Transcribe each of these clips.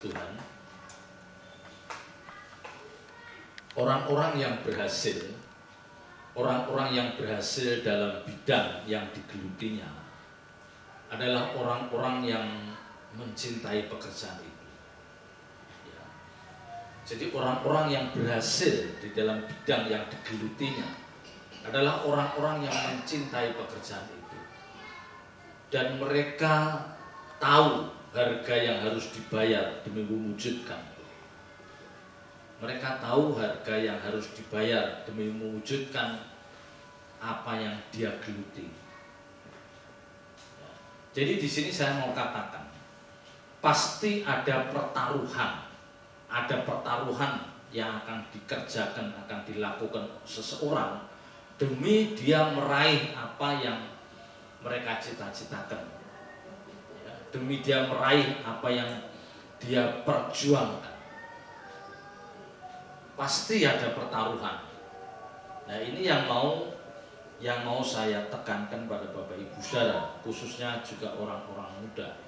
Tuhan, orang-orang yang berhasil, orang-orang yang berhasil dalam bidang yang digelutinya adalah orang-orang yang mencintai pekerjaan itu. Ya. Jadi orang-orang yang berhasil di dalam bidang yang digelutinya adalah orang-orang yang mencintai pekerjaan itu. Dan mereka tahu harga yang harus dibayar demi mewujudkan. Mereka tahu harga yang harus dibayar demi mewujudkan apa yang dia geluti. Jadi di sini saya mau katakan, pasti ada pertaruhan yang akan dikerjakan, akan dilakukan seseorang demi dia meraih apa yang mereka cita-citakan, ya, demi dia meraih apa yang dia perjuangkan. Pasti ada pertaruhan. Nah, ini yang mau saya tekankan pada Bapak Ibu Saudara, khususnya juga orang-orang muda.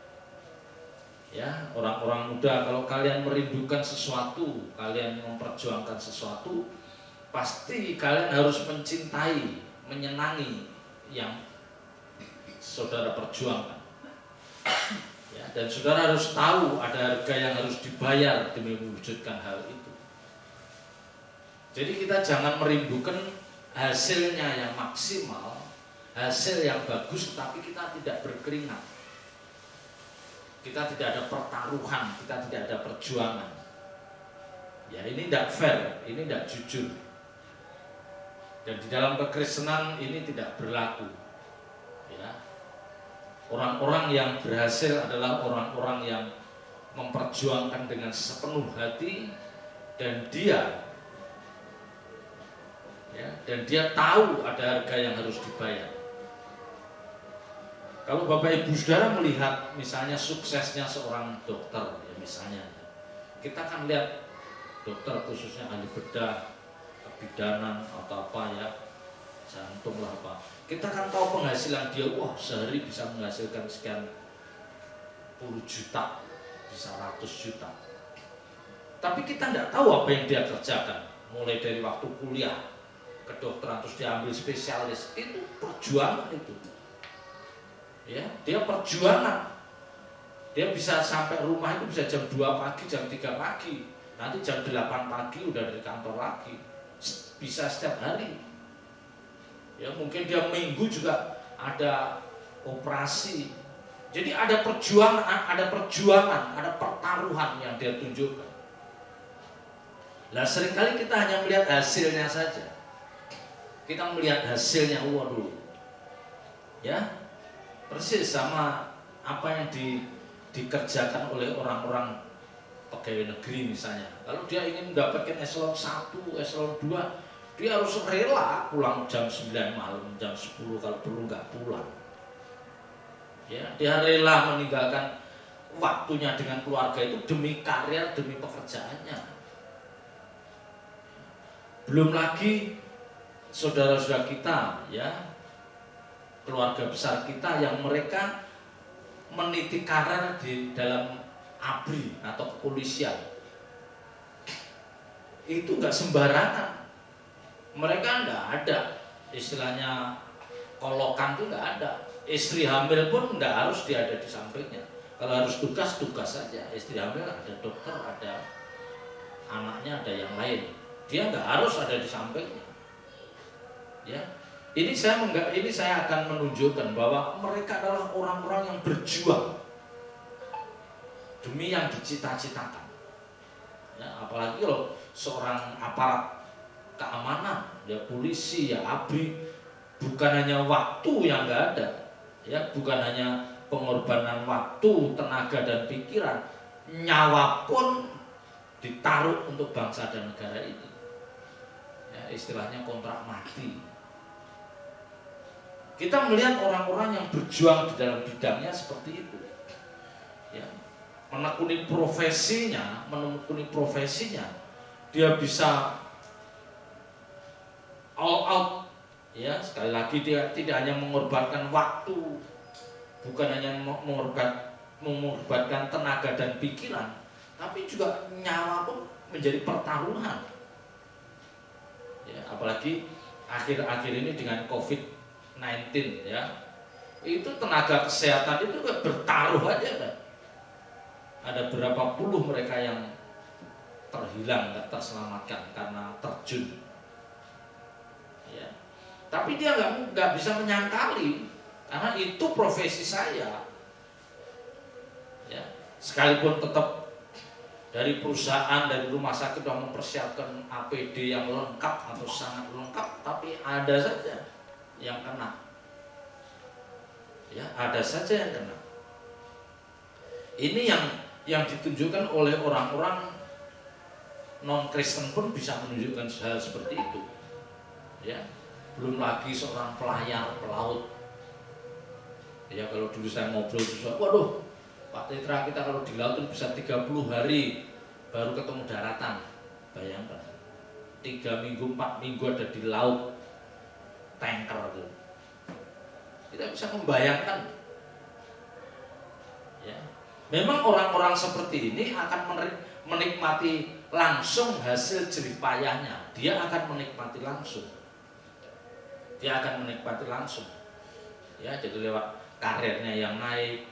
Ya, orang-orang muda, kalau kalian merindukan sesuatu, kalian memperjuangkan sesuatu, pasti kalian harus mencintai, menyenangi yang saudara perjuangkan. Ya, dan saudara harus tahu ada harga yang harus dibayar demi mewujudkan hal itu. Jadi kita jangan merindukan hasilnya yang maksimal, hasil yang bagus, tapi kita tidak berkeringat. Kita tidak ada pertaruhan, kita tidak ada perjuangan. Ya, ini tidak fair, ini tidak jujur. Dan di dalam kekristenan ini tidak berlaku. Ya. Orang-orang yang berhasil adalah orang-orang yang memperjuangkan dengan sepenuh hati, dan dia tahu ada harga yang harus dibayar. Kalau Bapak Ibu Saudara melihat misalnya suksesnya seorang dokter, ya misalnya, kita kan lihat dokter khususnya ahli bedah, kebidanan atau apa ya, jantung lah apa. Kita kan tahu penghasilan dia, wah sehari bisa menghasilkan sekian puluh juta, bisa ratus juta. Tapi kita tidak tahu apa yang dia kerjakan, mulai dari waktu kuliah kedokteran terus diambil spesialis, itu perjuangan itu. Ya, dia perjuangan. Dia bisa sampai rumah itu bisa jam 2 pagi, jam 3 pagi. Nanti jam 8 pagi udah dari kantor lagi. Bisa setiap hari. Ya, mungkin dia minggu juga ada operasi. Jadi ada perjuangan, ada pertaruhan yang dia tunjukkan. Nah, seringkali kita hanya melihat hasilnya saja. Kita melihat hasilnya, waduh. Ya, persis sama apa yang dikerjakan oleh orang-orang pegawai negeri misalnya. Kalau dia ingin mendapatkan eselon 1, eselon 2, dia harus rela pulang jam 9 malam, jam 10 kalau perlu nggak pulang. Ya, dia rela meninggalkan waktunya dengan keluarga itu demi karir, demi pekerjaannya. Belum lagi saudara-saudara kita, ya, keluarga besar kita yang mereka meniti karir di dalam ABRI atau kepolisian. Itu nggak sembarangan. Mereka nggak ada istilahnya kolokan, itu nggak ada. Istri hamil pun nggak harus dia ada di sampingnya. Kalau harus tugas saja. Istri hamil ada dokter, ada anaknya, ada yang lain. Dia nggak harus ada di sampingnya. Ya, ini saya akan menunjukkan bahwa mereka adalah orang-orang yang berjuang demi yang dicita-citakan. Ya, apalagi kalau seorang aparat keamanan, ya polisi, ya ABRI, bukan hanya waktu yang nggak ada, ya bukan hanya pengorbanan waktu, tenaga dan pikiran, nyawa pun ditaruh untuk bangsa dan negara ini. Ya, istilahnya kontrak mati. Kita melihat orang-orang yang berjuang di dalam bidangnya seperti itu, ya, menekuni profesinya, dia bisa all out, ya, sekali lagi dia tidak hanya mengorbankan waktu, bukan hanya mengorbankan tenaga dan pikiran, tapi juga nyawa pun menjadi pertaruhan. Ya, apalagi akhir-akhir ini dengan COVID-19 ya, itu tenaga kesehatan itu bertaruh aja kan. Ada berapa puluh mereka yang terhilang, nggak terselamatkan karena terjun. Ya. Tapi dia nggak bisa menyangkali karena itu profesi saya. Ya. Sekalipun tetap dari perusahaan, dari rumah sakit sudah mempersiapkan APD yang lengkap atau sangat lengkap, tapi ada saja yang kena. Ya, ada saja yang kena. Ini yang ditunjukkan oleh orang-orang non-Kristen pun bisa menunjukkan hal seperti itu. Ya, belum lagi seorang pelayar pelaut. Ya, kalau dulu saya ngobrol sesuatu, waduh, Pak Tetra, kita kalau di laut itu bisa 30 hari baru ketemu daratan. Bayangkan 3 minggu, 4 minggu ada di laut, tanker itu. Kita bisa membayangkan. Ya. Memang orang-orang seperti ini akan menikmati langsung hasil jerih payahnya. Dia akan menikmati langsung. Dia akan menikmati langsung. Ya, jadi lewat karirnya yang naik,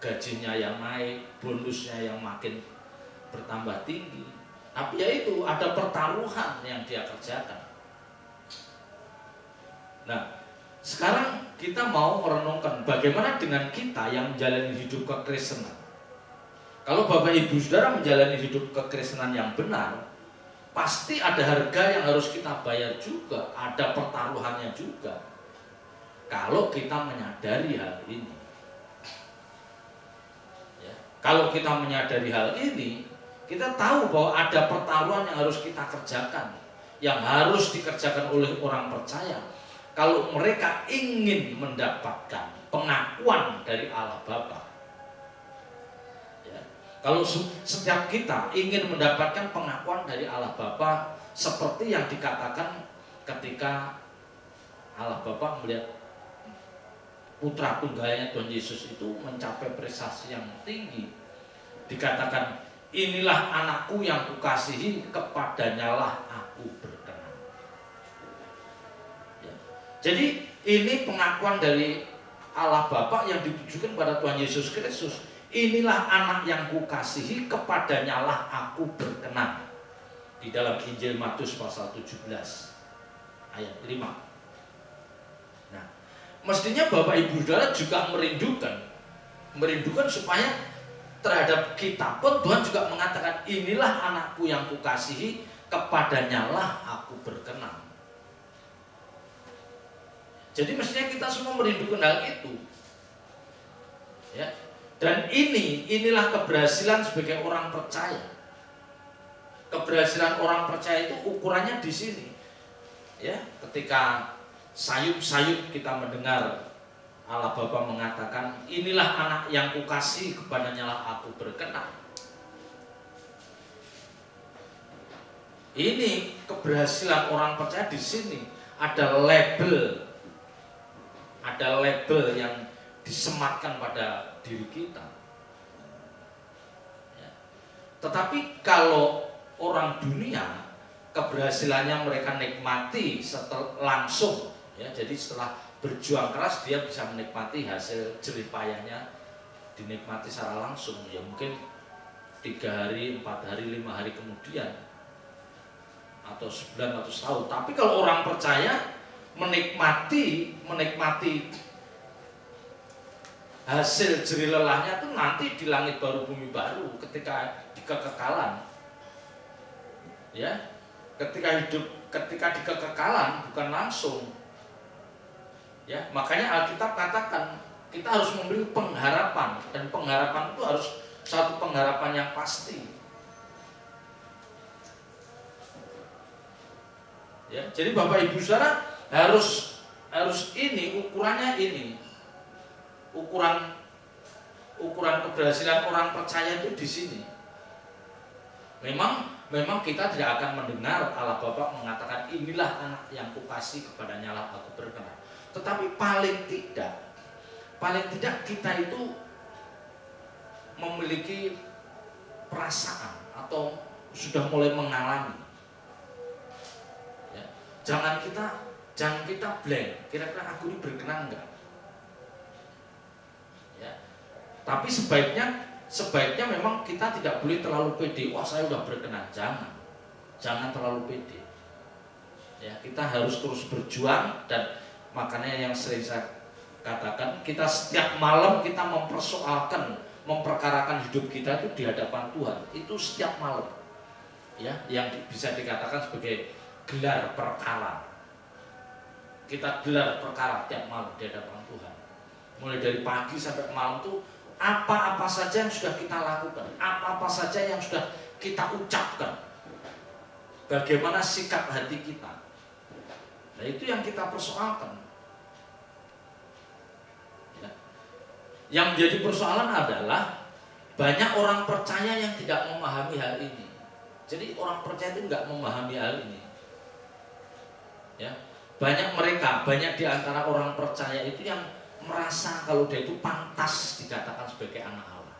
gajinya yang naik, bonusnya yang makin bertambah tinggi. Tapi ya itu ada pertaruhan yang dia kerjakan. Nah, sekarang kita mau merenungkan bagaimana dengan kita yang menjalani hidup kekristenan. Kalau Bapak Ibu Saudara menjalani hidup kekristenan yang benar, pasti ada harga yang harus kita bayar juga, ada pertaruhannya juga. Kalau kita menyadari hal ini. Ya, kalau kita menyadari hal ini, kita tahu bahwa ada pertaruhan yang harus kita kerjakan, yang harus dikerjakan oleh orang percaya. Kalau mereka ingin mendapatkan pengakuan dari Allah Bapa, ya. Kalau setiap kita ingin mendapatkan pengakuan dari Allah Bapa, seperti yang dikatakan ketika Allah Bapa melihat putra tunggalnya Tuhan Yesus itu mencapai prestasi yang tinggi, dikatakan, inilah anakku yang kukasihi, kepadanyalah aku berkenan. Jadi ini pengakuan dari Allah Bapa yang ditujukan pada Tuhan Yesus Kristus. Inilah anak yang kukasihi, kepadanyalah aku berkenan. Di dalam Injil Matius pasal 17 ayat 5. Nah, mestinya Bapak Ibu Saudara juga merindukan supaya terhadap kita pun Tuhan juga mengatakan, inilah anakku yang kukasihi, kepadanyalah aku berkenan. Jadi mestinya kita semua merindukan hal itu. Ya. Dan inilah keberhasilan sebagai orang percaya. Keberhasilan orang percaya itu ukurannya di sini. Ya, ketika sayup-sayup kita mendengar Allah Bapa mengatakan, inilah anak yang kukasihi, kepadanyalah aku berkenan. Ini keberhasilan orang percaya di sini. Ada label yang disematkan pada diri kita. Ya. Tetapi kalau orang dunia, keberhasilannya mereka nikmati langsung, ya, jadi setelah berjuang keras dia bisa menikmati hasil jerih payahnya, dinikmati secara langsung, ya mungkin 3 hari, 4 hari, 5 hari kemudian, atau sebulan atau setahun. Tapi kalau orang percaya menikmati hasil jerih lelahnya itu nanti di langit baru bumi baru, ketika di kekekalan. Ya, ketika di kekekalan, bukan langsung. Ya, makanya Alkitab katakan kita harus memberi pengharapan, dan pengharapan itu harus satu pengharapan yang pasti. Ya, jadi Bapak Ibu Saudara harus ini ukurannya ini. Ukuran keberhasilan orang percaya itu di sini. Memang kita tidak akan mendengar Allah Bapa mengatakan, inilah anak yang kukasihi, kepadanyalah aku berkenan. Tetapi paling tidak kita itu memiliki perasaan atau sudah mulai mengalami. Ya. Jangan kita blank. Kira-kira aku ini berkenan enggak? Ya. Tapi sebaiknya memang kita tidak boleh terlalu pede. Wah, saya sudah berkenan. Jangan terlalu pede. Ya, kita harus terus berjuang, dan makanya yang sering saya katakan, kita setiap malam kita memperkarakan hidup kita itu di hadapan Tuhan. Itu setiap malam. Ya, yang bisa dikatakan sebagai gelar perkara. Kita gelar perkara tiap malam di hadapan Tuhan. Mulai dari pagi sampai malam itu apa-apa saja yang sudah kita lakukan, apa-apa saja yang sudah kita ucapkan, bagaimana sikap hati kita. Nah, itu yang kita persoalkan. Ya. Yang menjadi persoalan adalah banyak orang percaya yang tidak memahami hal ini. Jadi orang percaya itu nggak memahami hal ini. Ya. Banyak di antara orang percaya itu yang merasa kalau dia itu pantas dikatakan sebagai anak Allah.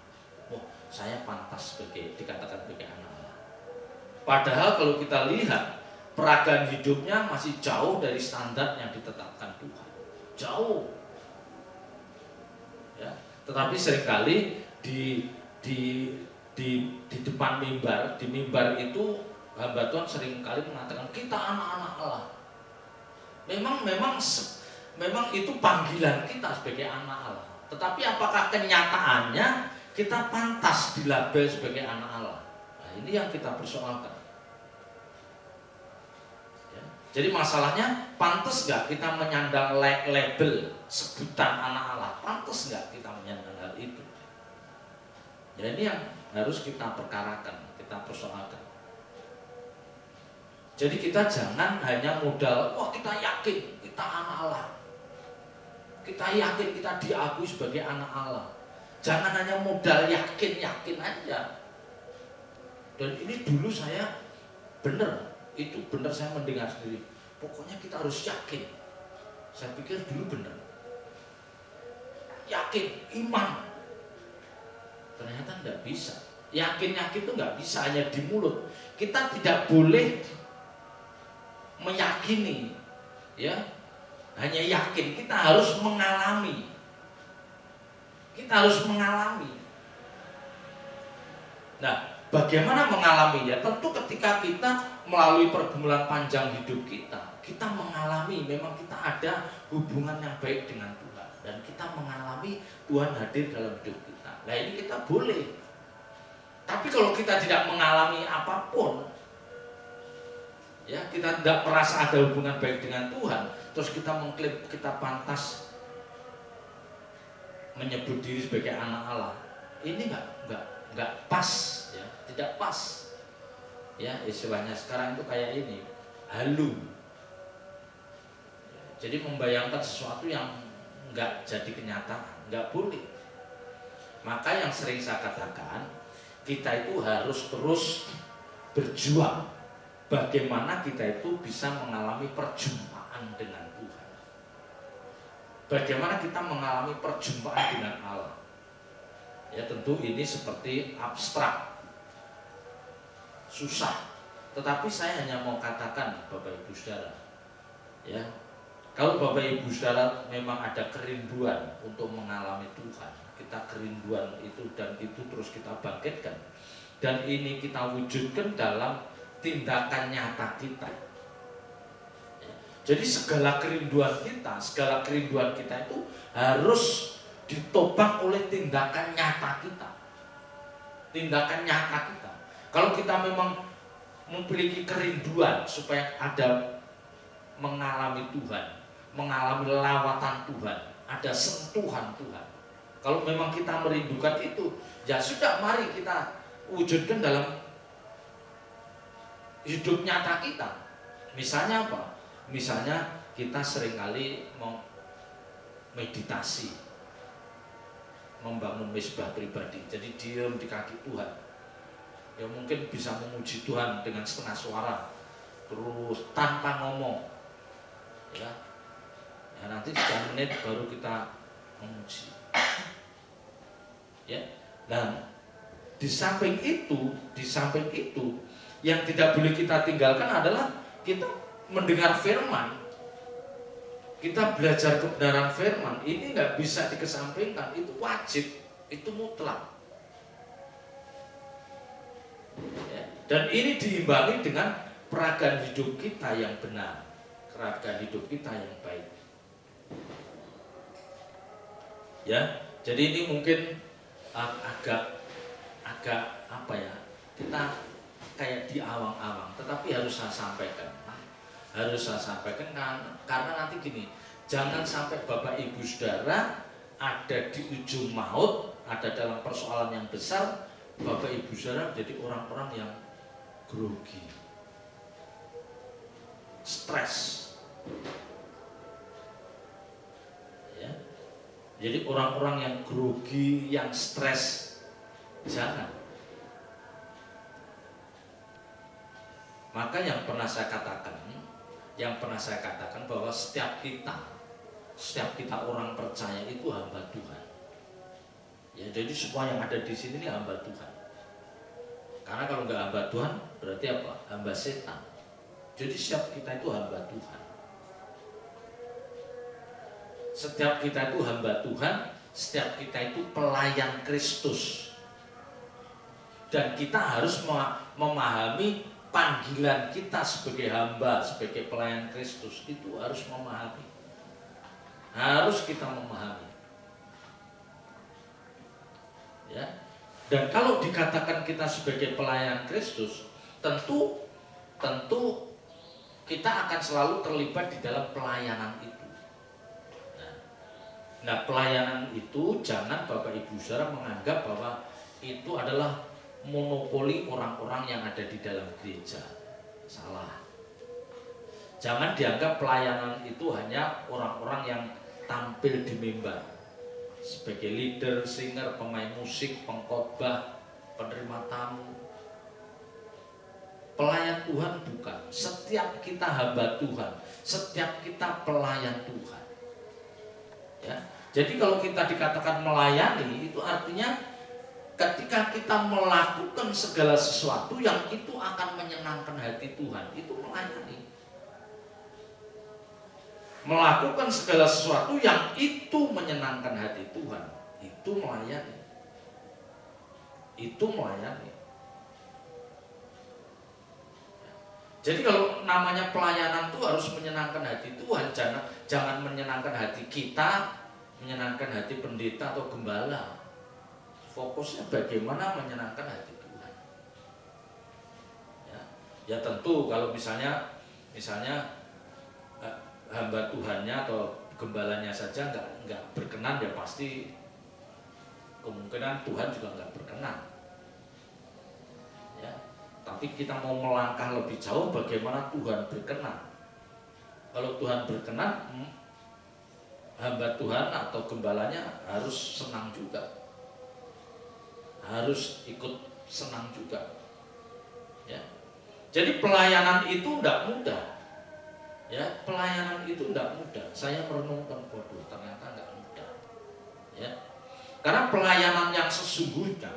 Oh, saya pantas dikatakan sebagai anak Allah. Padahal kalau kita lihat peragaan hidupnya masih jauh dari standar yang ditetapkan Tuhan. Jauh. Ya. Tetapi seringkali di depan mimbar, di mimbar itu hamba Tuhan seringkali mengatakan kita anak-anak Allah. Memang itu panggilan kita sebagai anak Allah. Tetapi apakah kenyataannya kita pantas dilabel sebagai anak Allah? Nah, ini yang kita persoalkan. Ya. Jadi masalahnya, pantas nggak kita menyandang label sebutan anak Allah? Pantas nggak kita menyandang hal itu? Ya, ini yang harus kita perkarakan, kita persoalkan. Jadi kita jangan hanya modal, wah kita yakin kita anak Allah, kita yakin kita diakui sebagai anak Allah. Jangan hanya modal yakin aja. Dan ini dulu saya benar saya mendengar sendiri. Pokoknya kita harus yakin. Saya pikir dulu benar. Yakin, iman. Ternyata tidak bisa. Yakin itu nggak bisa hanya di mulut. Kita tidak boleh meyakini, ya, hanya yakin. Kita harus mengalami. Nah, bagaimana mengalaminya? Tentu ketika kita melalui pergumulan panjang hidup kita mengalami, memang kita ada hubungan yang baik dengan Tuhan, dan kita mengalami Tuhan hadir dalam hidup kita. Nah, ini kita boleh. Tapi kalau kita tidak mengalami apapun, ya, kita tidak merasa ada hubungan baik dengan Tuhan, terus kita mengklaim kita pantas menyebut diri sebagai anak Allah, ini nggak pas, ya, tidak pas. Ya, istilahnya sekarang itu kayak ini, halu. Jadi membayangkan sesuatu yang nggak jadi kenyataan, nggak boleh. Maka yang sering saya katakan, kita itu harus terus berjuang. Bagaimana kita itu bisa mengalami perjumpaan dengan Tuhan. Bagaimana kita mengalami perjumpaan dengan Allah. Ya, tentu ini seperti abstrak, susah. Tetapi saya hanya mau katakan, Bapak Ibu Saudara, ya, kalau Bapak Ibu Saudara memang ada kerinduan untuk mengalami Tuhan, kita kerinduan itu dan itu terus kita bangkitkan, dan ini kita wujudkan dalam tindakan nyata kita. Jadi segala kerinduan kita itu harus ditopang oleh tindakan nyata kita. Kalau kita memang memiliki kerinduan supaya ada mengalami Tuhan, mengalami lawatan Tuhan, ada sentuhan Tuhan. Kalau memang kita merindukan itu, ya sudah, mari kita wujudkan dalam hidup nyata kita. Misalnya apa? Misalnya kita seringkali mau meditasi, membangun mesbah pribadi, jadi diam di kaki Tuhan. Ya mungkin bisa memuji Tuhan dengan setengah suara, terus tanpa ngomong, ya nanti 3 menit baru kita memuji, ya. Dan di samping itu yang tidak boleh kita tinggalkan adalah kita mendengar firman, kita belajar kebenaran firman. Ini nggak bisa dikesampingkan, itu wajib, itu mutlak. Ya. Dan ini diimbangi dengan peragaan hidup kita yang benar, peragaan hidup kita yang baik. Ya, jadi ini mungkin agak apa ya, kita kayak di awang-awang, tetapi harus saya sampaikan karena nanti gini, jangan sampai Bapak Ibu Saudara ada di ujung maut, ada dalam persoalan yang besar, Bapak Ibu Saudara jadi orang-orang yang grogi, stres, ya. Jadi orang-orang yang grogi, yang stres, jangan. Maka yang pernah saya katakan bahwa setiap kita orang percaya itu hamba Tuhan. Ya, jadi semua yang ada di sini ini hamba Tuhan. Karena kalau nggak hamba Tuhan berarti apa? Hamba setan. Jadi setiap kita itu hamba Tuhan. Setiap kita itu hamba Tuhan, setiap kita itu pelayan Kristus. Dan kita harus memahami panggilan kita sebagai hamba, sebagai pelayan Kristus, itu harus memahami. Harus kita memahami. Ya. Dan kalau dikatakan kita sebagai pelayan Kristus, tentu kita akan selalu terlibat di dalam pelayanan itu. Nah, pelayanan itu jangan Bapak Ibu Saudara menganggap bahwa itu adalah monopoli orang-orang yang ada di dalam gereja. Salah. Jangan dianggap pelayanan itu hanya orang-orang yang tampil di mimbar sebagai leader, singer, pemain musik, pengkhotbah, penerima tamu. Pelayan Tuhan bukan. Setiap kita hamba Tuhan, setiap kita pelayan Tuhan. Ya. Jadi kalau kita dikatakan melayani, itu artinya ketika kita melakukan segala sesuatu yang itu akan menyenangkan hati Tuhan, itu melayani. Melakukan segala sesuatu yang itu menyenangkan hati Tuhan, itu melayani. Itu melayani. Jadi kalau namanya pelayanan itu harus menyenangkan hati Tuhan, jangan menyenangkan hati kita, menyenangkan hati pendeta atau gembala. Fokusnya bagaimana menyenangkan hati Tuhan. Ya tentu kalau misalnya hamba Tuhannya atau gembalanya saja nggak berkenan, ya pasti kemungkinan Tuhan juga nggak berkenan. Ya, tapi kita mau melangkah lebih jauh, bagaimana Tuhan berkenan. Kalau Tuhan berkenan, hamba Tuhan atau gembalanya harus senang juga. Harus ikut senang juga. Ya. Jadi pelayanan itu tidak mudah. Ya, pelayanan itu tidak mudah. Saya merenungkan, waduh, ternyata tidak mudah. Ya. Karena pelayanan yang sesungguhnya,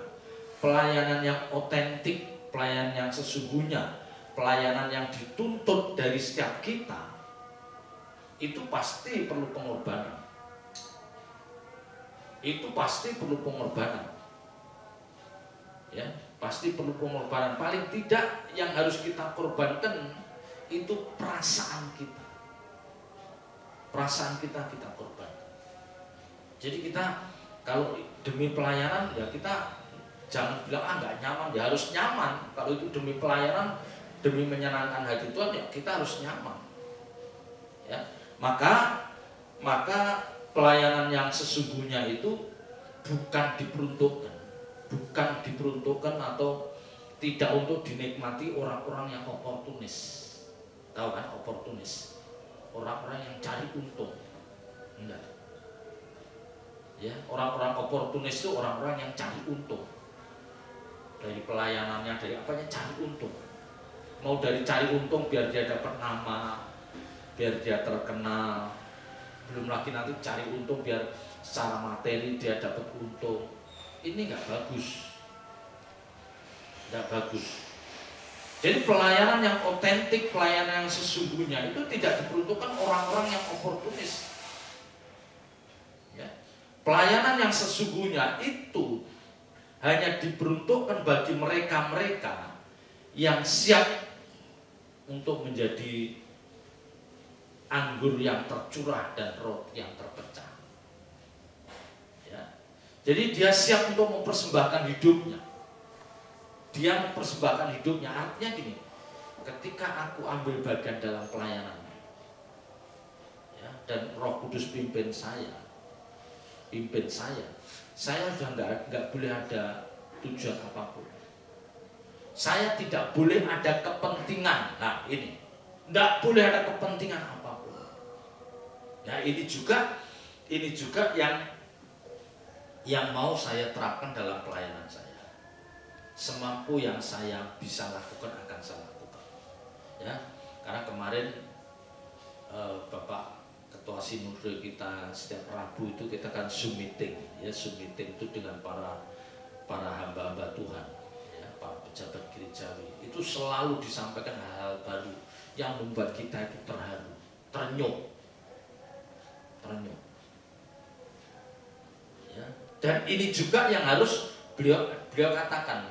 pelayanan yang otentik, pelayanan yang sesungguhnya, pelayanan yang dituntut dari setiap kita, itu pasti perlu pengorbanan. Itu pasti perlu pengorbanan. Ya, pasti perlu pengorbanan. Paling tidak yang harus kita korbankan itu perasaan kita. Perasaan kita korbankan. Jadi kita kalau demi pelayanan, ya kita jangan bilang nggak nyaman, ya harus nyaman. Kalau itu demi pelayanan, demi menyenangkan hati Tuhan, ya kita harus nyaman. Ya, maka pelayanan yang sesungguhnya itu bukan diperuntukkan atau tidak untuk dinikmati orang-orang yang oportunis. Tahu kan oportunis? Orang-orang yang cari untung. Enggak. Ya, orang-orang oportunis itu orang-orang yang cari untung. Dari pelayanannya, dari apanya, cari untung. Mau dari cari untung biar dia dapat nama, biar dia terkenal. Belum lagi nanti cari untung biar secara materi dia dapat untung. Ini nggak bagus. tidak bagus. Jadi pelayanan yang otentik, pelayanan yang sesungguhnya itu tidak diperuntukkan orang-orang yang oportunis. Ya. Pelayanan yang sesungguhnya itu hanya diperuntukkan bagi mereka-mereka yang siap untuk menjadi anggur yang tercurah dan roti yang terpecah. Ya. Jadi dia siap untuk mempersembahkan hidupnya. Dia mempersembahkan hidupnya. Artinya gini, ketika aku ambil bagian dalam pelayanan, ya, dan Roh Kudus pimpin saya, saya sudah nggak boleh ada tujuan apapun. Saya tidak boleh ada kepentingan. Nah ini, nggak boleh ada kepentingan apapun. Nah ini juga yang mau saya terapkan dalam pelayanan saya. Semampu yang saya bisa lakukan akan saya lakukan. Ya, karena kemarin Bapak Ketua Sinode kita setiap Rabu itu kita kan Zoom meeting, ya Zoom meeting itu dengan para hamba-hamba Tuhan, ya, para pejabat gerejawi. Itu selalu disampaikan hal-hal baru yang membuat kita itu terharu, terenyuh. Ya. Dan ini juga yang harus beliau katakan.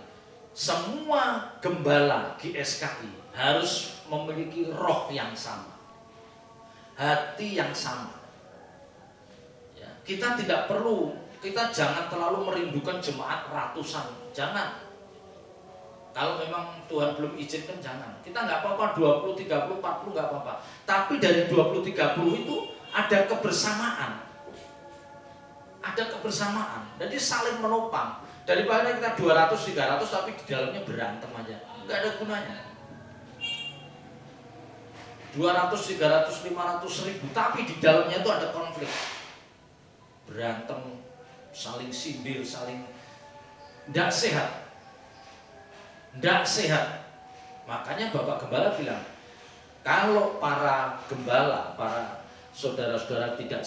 Semua gembala GSKI harus memiliki roh yang sama, hati yang sama. Ya, kita jangan terlalu merindukan jemaat ratusan, jangan. Kalau memang Tuhan belum izinkan, jangan. Kita nggak apa-apa 20, 30, 40 nggak apa-apa. Tapi dari 20, 30 itu ada kebersamaan. Jadi saling menopang. Daripada kita 200, 300 tapi di dalamnya berantem aja, nggak ada gunanya. 200, 300, 500, 1000 tapi di dalamnya itu ada konflik, berantem, saling sindir, saling nggak sehat. Makanya Bapak Gembala bilang, kalau para gembala, para saudara-saudara tidak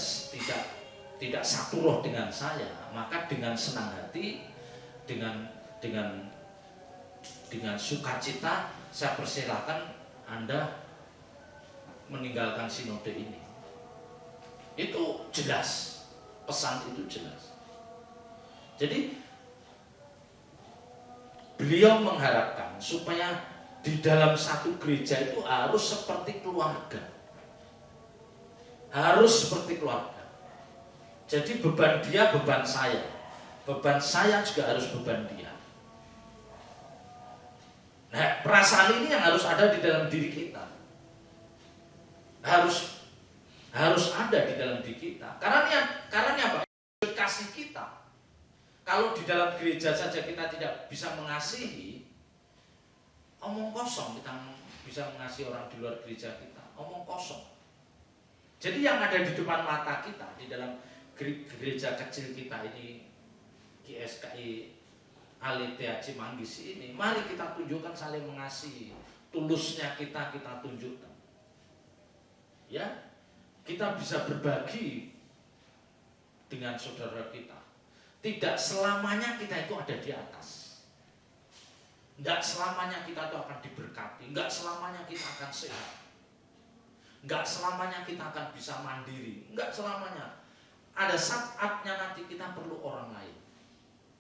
satu roh dengan saya, maka dengan senang hati, dengan sukacita saya persilahkan Anda meninggalkan sinode ini. Itu jelas, pesan itu jelas. Jadi beliau mengharapkan supaya di dalam satu gereja itu harus seperti keluarga. Jadi beban dia, beban saya. Beban saya juga harus beban dia. Nah, perasaan ini yang harus ada di dalam diri kita. Harus ada di dalam diri kita. Karena apa? Kasih kita. Kalau di dalam gereja saja kita tidak bisa mengasihi, omong kosong kita bisa mengasihi orang di luar gereja kita. Omong kosong. Jadi yang ada di depan mata kita, di dalam gereja kecil kita ini, GSKI Alitea Cimanggis ini, mari kita tunjukkan saling mengasihi, tulusnya kita tunjukkan. Ya, kita bisa berbagi dengan saudara kita. Tidak selamanya kita itu ada di atas. Tidak selamanya kita itu akan diberkati. Tidak selamanya kita akan sehat. Tidak selamanya kita akan bisa mandiri. Tidak selamanya. Ada saatnya nanti kita perlu orang lain.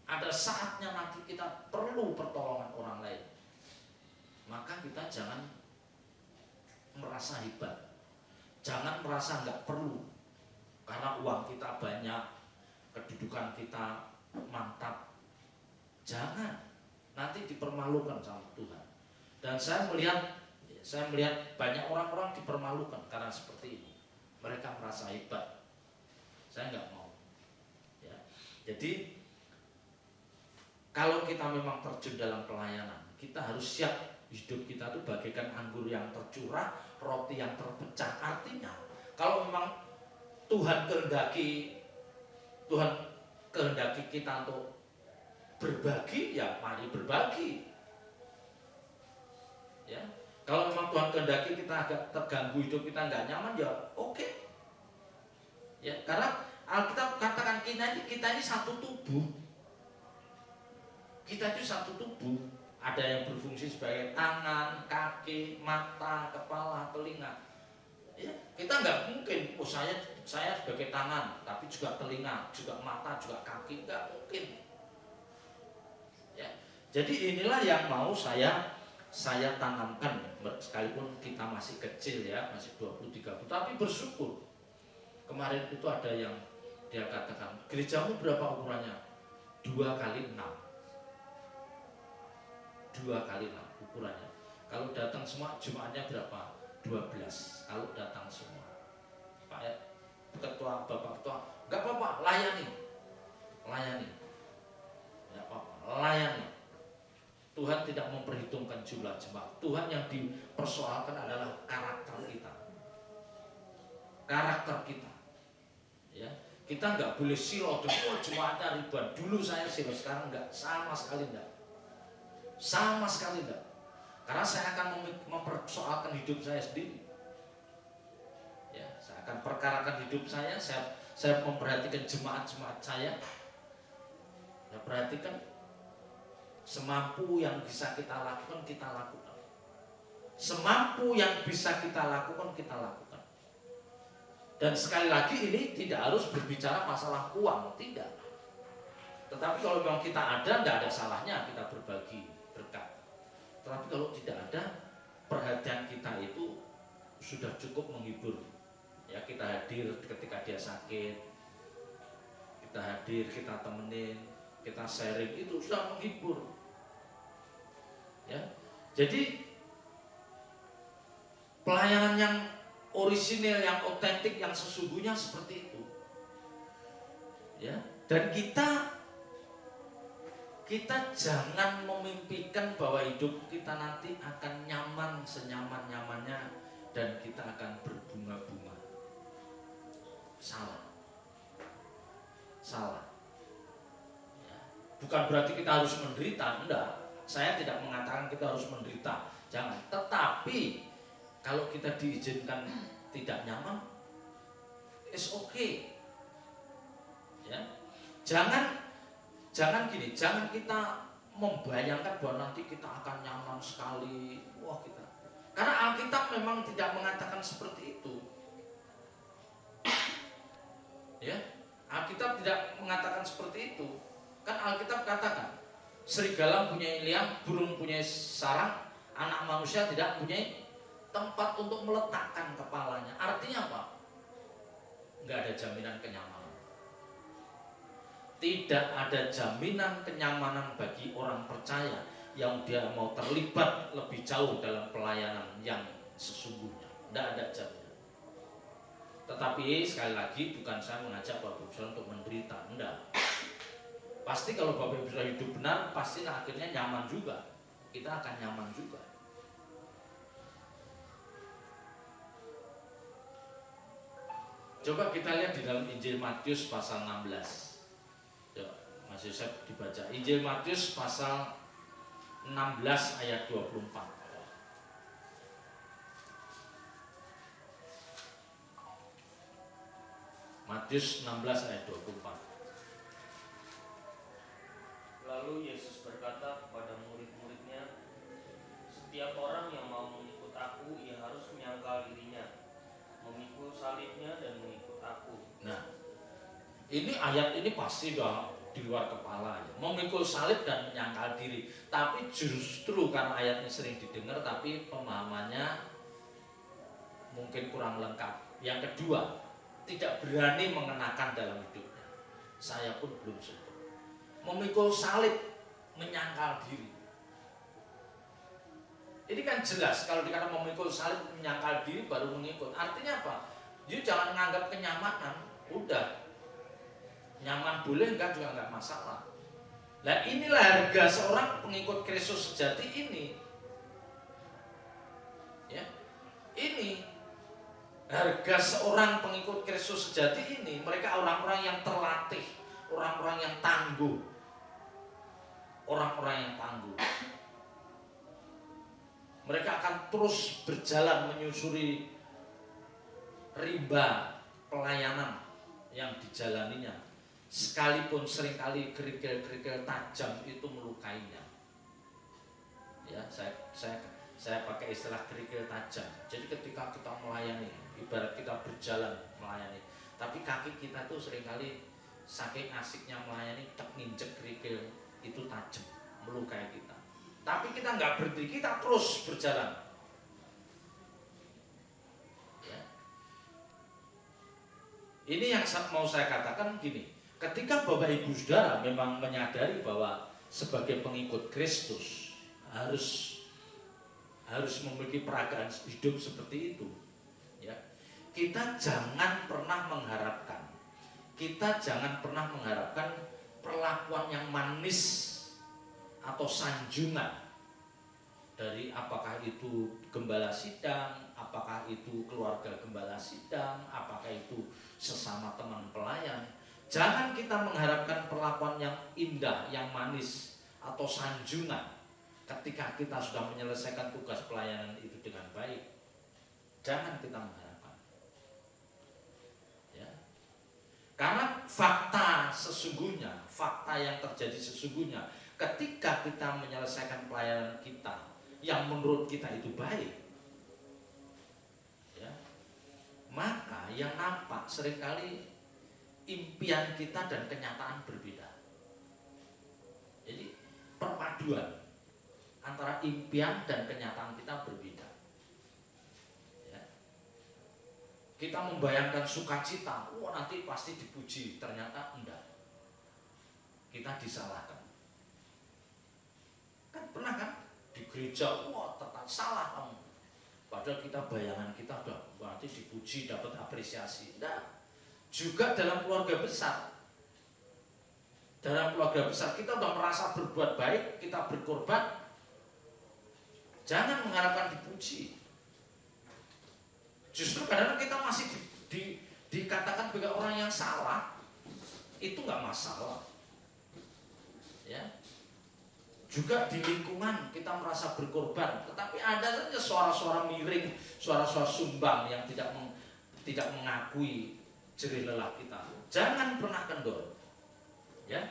Ada saatnya nanti kita perlu pertolongan orang lain. Maka kita jangan merasa hebat. Jangan merasa nggak perlu. Karena uang kita banyak, kedudukan kita mantap. Jangan. Nanti dipermalukan sama Tuhan. Dan saya melihat banyak orang-orang dipermalukan karena seperti ini. Mereka merasa hebat. Saya nggak mau. Ya. Jadi kalau kita memang terjun dalam pelayanan, kita harus siap hidup kita itu bagaikan anggur yang tercurah, roti yang terpecah. Artinya, kalau memang Tuhan kehendaki kita untuk berbagi, ya mari berbagi. Ya, kalau memang Tuhan kehendaki kita agak terganggu, hidup kita nggak nyaman, ya oke. Ya, karena Alkitab katakan kita ini satu tubuh. Kita itu satu tubuh. ada yang berfungsi sebagai tangan, kaki, mata, kepala, telinga. Ya, kita nggak mungkin, oh saya sebagai tangan, tapi juga telinga, juga mata, juga kaki, nggak mungkin. Ya, jadi inilah yang mau saya tanamkan, sekalipun kita masih kecil ya, masih 20-30, tapi bersyukur. Kemarin itu ada yang dia katakan, gerejamu berapa ukurannya? 2x6. 2x6 ukurannya. Kalau datang semua jemaatnya berapa? 12. Kalau datang semua. Pak ketua, bapak ketua, enggak apa-apa, layani. Enggak apa-apa, layani. Tuhan tidak memperhitungkan jumlah jemaat. Tuhan yang dipersoalkan adalah karakter kita. Ya, kita nggak boleh silo, jemaatnya ribuan. Dulu saya silo, sekarang nggak, sama sekali enggak. Karena saya akan mempersoalkan hidup saya sendiri. Ya, saya akan perkarakan hidup saya. Saya memperhatikan jemaat-jemaat saya. Saya perhatikan semampu yang bisa kita lakukan, kita lakukan. Semampu yang bisa kita lakukan, kita lakukan. Dan sekali lagi ini tidak harus berbicara masalah uang, tidak. Tetapi kalau memang kita ada, tidak ada salahnya kita berbagi berkat. Tetapi kalau tidak ada, perhatian kita itu sudah cukup menghibur. Ya, kita hadir ketika dia sakit, kita hadir, kita temenin, kita sharing, itu sudah menghibur. Ya, jadi pelayanan yang orisinil, yang otentik, yang sesungguhnya seperti itu. Ya, dan kita jangan memimpikan bahwa hidup kita nanti akan nyaman senyaman-nyamannya dan kita akan berbunga-bunga. Salah. Ya. Bukan berarti kita harus menderita, enggak. Saya tidak mengatakan kita harus menderita, jangan. Tetapi kalau kita diizinkan tidak nyaman, it's okay. Ya. Jangan gini, jangan kita membayangkan bahwa nanti kita akan nyaman sekali. Wah, karena Alkitab memang tidak mengatakan seperti itu. Ya, Alkitab tidak mengatakan seperti itu. Kan Alkitab katakan, serigala punya liang, burung punya sarang, anak manusia tidak punya tempat untuk meletakkan kepalanya. Artinya apa? Nggak ada jaminan kenyamanan. Tidak ada jaminan kenyamanan bagi orang percaya yang dia mau terlibat lebih jauh dalam pelayanan yang sesungguhnya. Tidak ada jaminan. Tetapi sekali lagi bukan saya mengajak Bapak Ibu untuk menderita. Enggak. Pasti kalau Bapak Ibu sudah hidup benar, pasti akhirnya nyaman juga. Kita akan nyaman juga. Coba kita lihat di dalam Injil Matius pasal 16. Ya, Mas Yosef dibaca. Injil Matius pasal 16 ayat 24. Matius 16 ayat 24. Lalu Yesus berkata kepada murid-muridnya, setiap orang yang mau mengikut aku, ia harus menyangkal dirinya, memikul salibnya dan mengikut aku. Nah, ini ayat ini pasti udah di luar kepala ya. Memikul salib dan menyangkal diri. Tapi justru karena ayatnya sering didengar, tapi pemahamannya mungkin kurang lengkap. Yang kedua, tidak berani mengenakan dalam hidupnya. Saya pun belum sempat. Memikul salib, menyangkal diri. Ini kan jelas kalau dikatakan memikul salib, menyangkal diri baru mengikut. Artinya apa? You jangan menganggap kenyamanan, udah nyaman boleh enggak juga enggak masalah. Nah inilah harga seorang pengikut Kristus sejati ini. Ya, ini harga seorang pengikut Kristus sejati ini. Mereka orang-orang yang terlatih, orang-orang yang tangguh, orang-orang yang tangguh. Mereka akan terus berjalan menyusuri rimba pelayanan yang dijalaninya, sekalipun seringkali kerikil-kerikil tajam itu melukainya. Saya pakai istilah kerikil tajam. Jadi ketika kita melayani, ibarat kita berjalan melayani, tapi kaki kita tuh seringkali saking asiknya melayani, tak nginjek kerikil itu tajam, melukai kita. Tapi kita nggak berhenti, kita terus berjalan. Ya. Ini yang mau saya katakan gini, ketika Bapak Ibu Saudara memang menyadari bahwa sebagai pengikut Kristus harus memiliki peragaan hidup seperti itu, ya, kita jangan pernah mengharapkan perlakuan yang manis atau sanjungan dari apakah itu gembala sidang, apakah itu keluarga gembala sidang, apakah itu sesama teman pelayan. Jangan kita mengharapkan perlakuan yang indah, yang manis atau sanjungan ketika kita sudah menyelesaikan tugas pelayanan itu dengan baik. Jangan kita mengharapkan. Ya. Karena fakta yang terjadi sesungguhnya ketika kita menyelesaikan pelayanan kita yang menurut kita itu baik, ya, maka yang nampak seringkali impian kita dan kenyataan berbeda. Jadi perpaduan antara impian dan kenyataan kita berbeda. Ya. Kita membayangkan sukacita, nanti pasti dipuji, ternyata enggak. Kita disalahkan. Kan pernah kan di gereja, tetap salah kamu. Padahal kita bayangan kita udah nanti dipuji, dapat apresiasi. Enggak. Juga dalam keluarga besar. Dalam keluarga besar kita udah merasa berbuat baik, kita berkorban. Jangan mengharapkan dipuji. Justru kadang-kadang kita masih dikatakan sebagai orang yang salah. Itu nggak masalah. Ya. Juga di lingkungan kita merasa berkorban, tetapi ada saja suara-suara miring, suara-suara sumbang yang tidak mengakui jerih lelah kita. Jangan pernah kendor. Ya.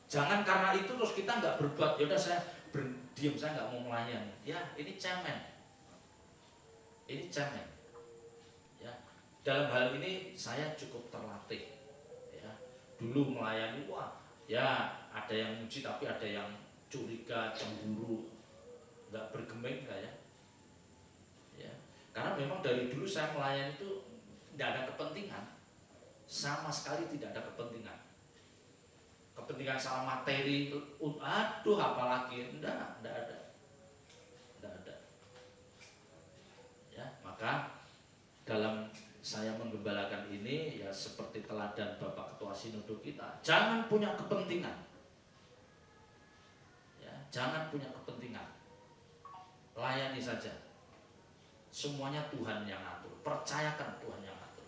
Jangan karena itu terus kita nggak berbuat. Yaudah saya berdiam, saya nggak mau melayani. Ya, ini cemen. Ini cemen. Ya. Dalam hal ini saya cukup terlatih. Ya. Dulu melayani, ya ada yang muji tapi ada yang curiga, cemburu, nggak bergeming ya. Ya. Karena memang dari dulu saya melayani itu tidak ada kepentingan, sama sekali tidak ada kepentingan. Kepentingan salah materi, apalagi, enggak ada. Ya, maka dalam saya menggembalakan ini ya seperti teladan Bapak Ketua Sinode kita, jangan punya kepentingan. Ya, jangan punya kepentingan. Layani saja. Semuanya Tuhan yang atur. Percayakan Tuhan yang atur.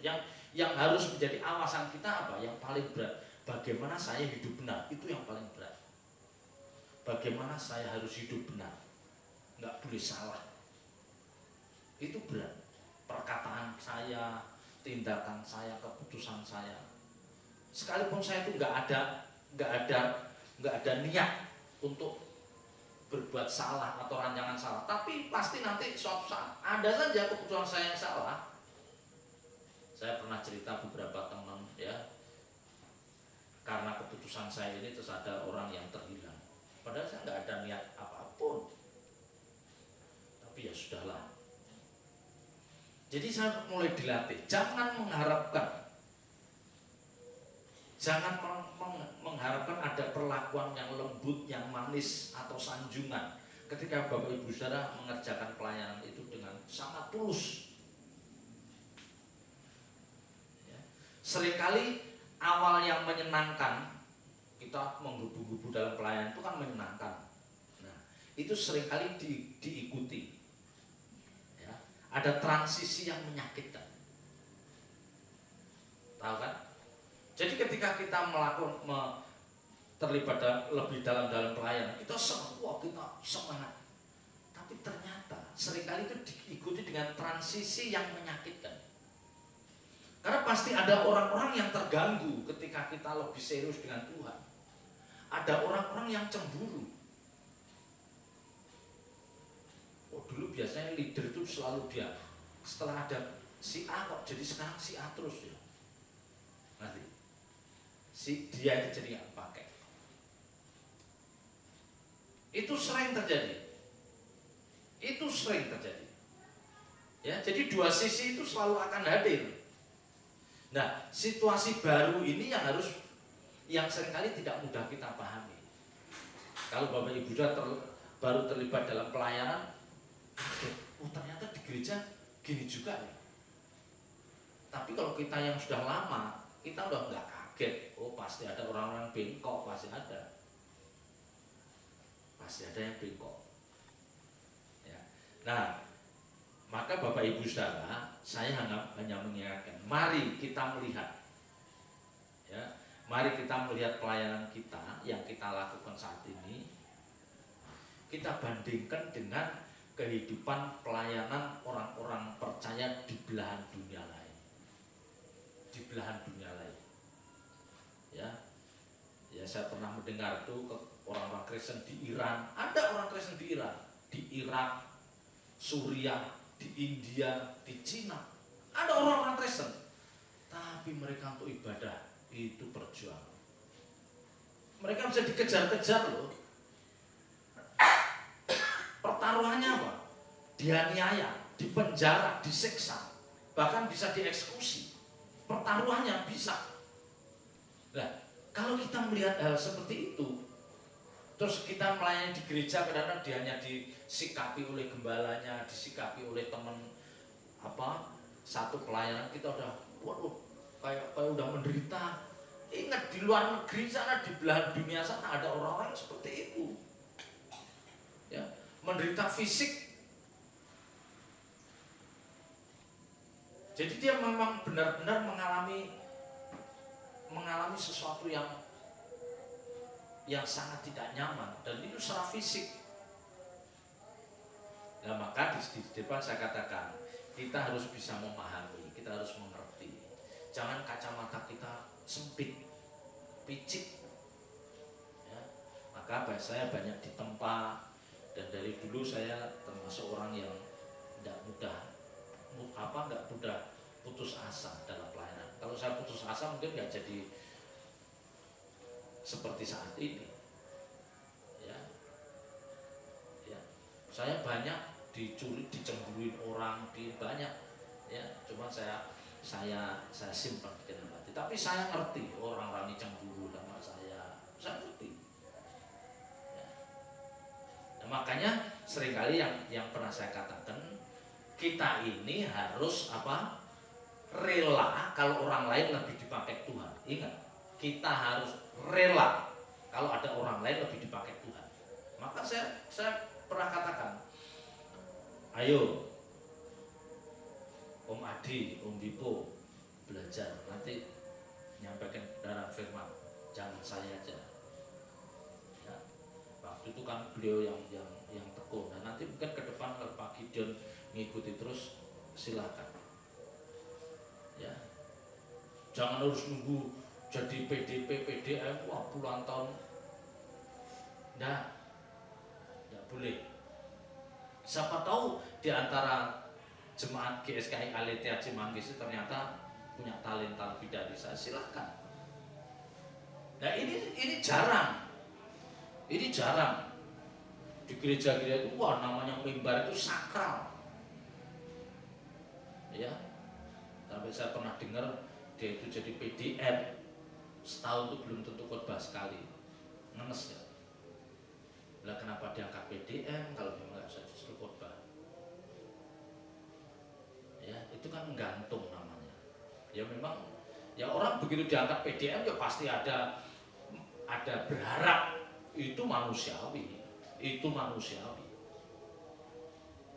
Yang harus menjadi awasan kita apa? Yang paling berat. Bagaimana saya hidup benar, itu yang paling berat. Bagaimana saya harus hidup benar, nggak boleh salah. Itu berat. Perkataan saya, tindakan saya, keputusan saya. Sekalipun saya itu nggak ada niat untuk berbuat salah atau rancangan salah, tapi pasti nanti suatu saat ada saja keputusan saya yang salah. Saya pernah cerita beberapa teman ya. Karena keputusan saya ini terus ada orang yang terhilang. Padahal saya nggak ada niat apapun. Tapi ya sudahlah. Jadi saya mulai dilatih. Jangan mengharapkan ada perlakuan yang lembut, yang manis atau sanjungan. Ketika Bapak Ibu Saudara mengerjakan pelayanan itu dengan sangat tulus. Ya. Seringkali awal yang menyenangkan, kita menggebu-gebu dalam pelayanan itu kan menyenangkan. Nah, itu seringkali diikuti. Ya, ada transisi yang menyakitkan. Tahu kan? Jadi ketika kita terlibat lebih dalam pelayanan, kita semangat. Tapi ternyata seringkali itu diikuti dengan transisi yang menyakitkan. Karena pasti ada orang-orang yang terganggu ketika kita lebih serius dengan Tuhan. Ada orang-orang yang cemburu. biasanya leader itu selalu dia setelah ada si A kok jadi sekarang si A terus ya. Nanti si dia itu jadi nggak pakai. Itu sering terjadi. Ya, jadi dua sisi itu selalu akan hadir. Nah, situasi baru ini yang seringkali tidak mudah kita pahami. Kalau Bapak Ibu baru terlibat dalam pelayanan, ternyata di gereja gini juga ya. Tapi kalau kita yang sudah lama, kita udah nggak kaget. Oh, pasti ada orang-orang bengkok, pasti ada yang bengkok. Ya. Nah, maka Bapak Ibu Saudara, saya hanya mengingatkan, mari kita melihat, ya, mari kita melihat pelayanan kita yang kita lakukan saat ini, kita bandingkan dengan kehidupan pelayanan orang-orang percaya di belahan dunia lain. Ya, saya pernah mendengar tuh orang-orang Kristen di Iran, ada orang Kristen di Iran, di Irak, Suriah, di India, di Cina, ada orang-orang Kristen, tapi mereka untuk ibadah itu berjuang. Mereka bisa dikejar-kejar loh. Pertaruhannya apa? Dianiaya, dipenjara, disiksa, bahkan bisa dieksekusi. Pertaruhannya bisa. Nah, kalau kita melihat hal seperti itu, terus kita melayani di gereja, kadang-kadang dia hanya disikapi oleh gembalanya, disikapi oleh teman satu pelayanan, kita udah kayak udah menderita. Ingat, di luar negeri sana, di belahan dunia sana ada orang-orang seperti itu, ya, menderita fisik. Jadi dia memang benar-benar mengalami sesuatu yang sangat tidak nyaman, dan itu secara fisik. Nah, maka di depan saya katakan, kita harus bisa memahami, kita harus mengerti. Jangan kacamata kita sempit, picik. Ya. Maka saya banyak ditempa, dan dari dulu saya termasuk orang yang nggak mudah putus asa dalam pelayanan. Kalau saya putus asa mungkin nggak jadi seperti saat ini. Ya. Saya banyak dicuri, dicemburuin orang, banyak. Ya, cuma saya simpan di dalam hati. Tapi saya ngerti orang-orang ini cemburu sama saya ngerti. Ya. Nah, makanya seringkali yang pernah saya katakan, kita ini harus rela kalau orang lain lebih dipakai Tuhan. Ingat, kita harus rela kalau ada orang lain lebih dipakai Tuhan. Maka saya pernah katakan, ayo Om Adi, Om Bipo belajar, nanti nyampaikan dalam firman, jangan saya aja. Ya. Waktu itu kan beliau yang tekun. Dan nanti mungkin ke depan kalau Pak Gideon ngikuti terus, silakan. Ya. Jangan harus nunggu jadi PDP, PDM, puluhan tahun. Nggak boleh. Siapa tahu di antara jemaat GSKI Aletheia Cimanggis itu ternyata punya talenta lebih dari saya, silakan. Nah, ini jarang. Ini jarang. Di gereja-gereja itu namanya mimbar itu sakral. Ya. Sampai saya pernah dengar dia itu jadi PDM, setahun itu belum tentu khotbah sekali. Ngenes ya. Lah kenapa diangkat PDM kalau memang nggak bisa disuruh khotbah? Ya, itu kan gantung namanya. Ya memang, ya orang begitu diangkat PDM ya pasti ada berharap. Itu manusiawi.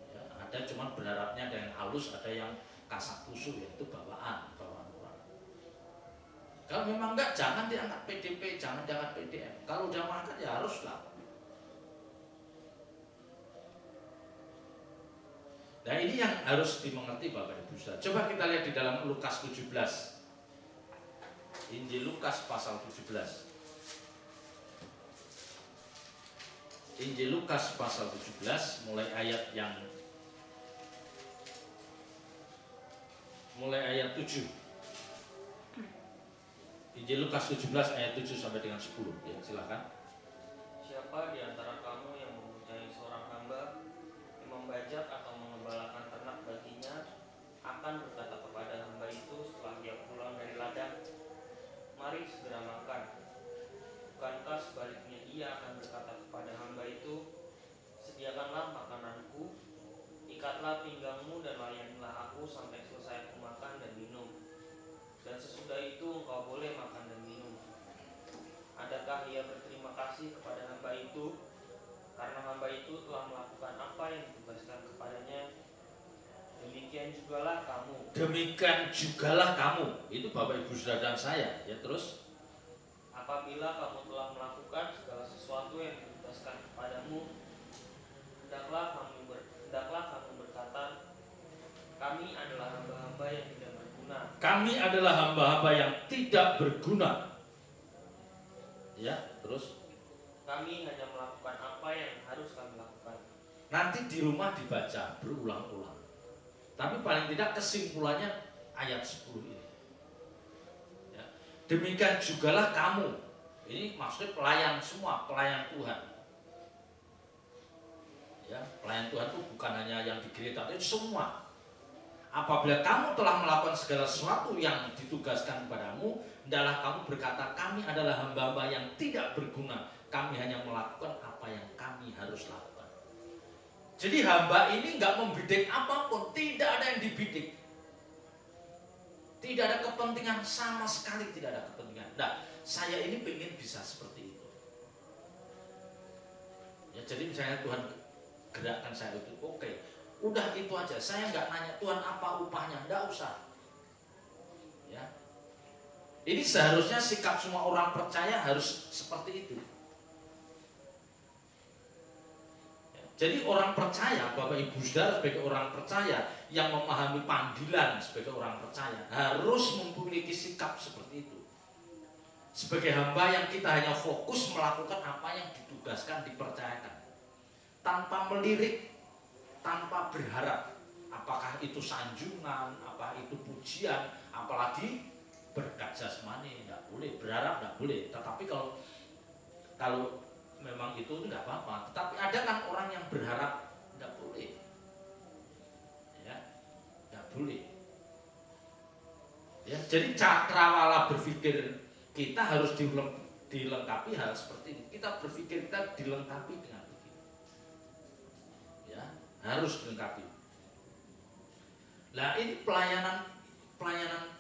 Ya, ada cuman berharapnya ada yang halus, ada yang kasak kusuk, yaitu bawaan orang. Kalau memang enggak, jangan diangkat PDP, jangan diangkat PDM. Kalau udah mengangkat ya haruslah. Nah, ini yang harus dimengerti Bapak Ibu Saudara. Coba kita lihat di dalam Lukas 17. Injil Lukas pasal 17. Injil Lukas pasal 17 mulai ayat yang mulai ayat 7. Injil Lukas 17 ayat 7 sampai dengan 10. Ya, silakan. Siapa di antara kamu yang mempunyai seorang hamba yang membajak atau mengembalakan ternak baginya akan berkata kepada hamba itu setelah dia pulang dari ladang, "Mari segera makan." Bukankah sebaliknya ia akan berkata kepada hamba itu, "Sediakanlah makananku, ikatlah pinggangmu dan layanilah aku sampai selesai aku makan dan minum. Dan sesudah itu engkau boleh makan dan minum." Adakah ia berterima kasih kepada hamba itu karena hamba itu telah melakukan apa yang ditugaskan kepadanya? Demikian jugalah kamu. Demikian jugalah kamu. Itu Bapak Ibu Saudara dan saya. Ya, terus Apabila kamu telah melakukan segala sesuatu yang ditugaskan kepadamu, hendaklah kamu berkata, "Kami adalah hamba-hamba yang tidak berguna." kami adalah hamba-hamba yang tidak berguna. Ya, terus Kami hanya melakukan apa yang harus kami lakukan. nanti di rumah dibaca berulang-ulang. Tapi paling tidak kesimpulannya ayat 10 ini. Ya. Demikian jugalah kamu. Ini maksudnya pelayan semua, pelayan Tuhan. Ya, pelayan Tuhan itu bukan hanya yang di gereja, tapi semua. Apabila kamu telah melakukan segala sesuatu yang ditugaskan kepadamu, hendaklah kamu berkata, "Kami adalah hamba-hamba yang tidak berguna. Kami hanya melakukan apa yang kami harus lakukan." Jadi hamba ini nggak membidik apapun, tidak ada yang dibidik. Tidak ada kepentingan, sama sekali tidak ada kepentingan. Nah, saya ini pengen bisa seperti itu. Ya, jadi misalnya Tuhan gerakkan saya itu, oke, udah itu aja. Saya nggak nanya Tuhan apa upahnya, nggak usah. Ya, ini seharusnya sikap semua orang percaya harus seperti itu. Ya, jadi orang percaya, Bapak Ibu Saudara sebagai orang percaya yang memahami panggilan sebagai orang percaya harus memiliki sikap seperti itu. Sebagai hamba yang kita hanya fokus melakukan apa yang ditugaskan, dipercayakan, tanpa melirik, tanpa berharap apakah itu sanjungan, apa itu pujian, apalagi berkat jasmani. Nggak boleh berharap, nggak boleh. Tetapi kalau memang itu nggak apa-apa. Tetapi ada kan orang yang berharap, nggak boleh, ya, nggak boleh. Ya, jadi cakrawala berpikir kita harus dilengkapi hal seperti ini. Kita berpikir kita dilengkapi dengan begitu. Ya, harus dilengkapi. Nah, ini pelayanan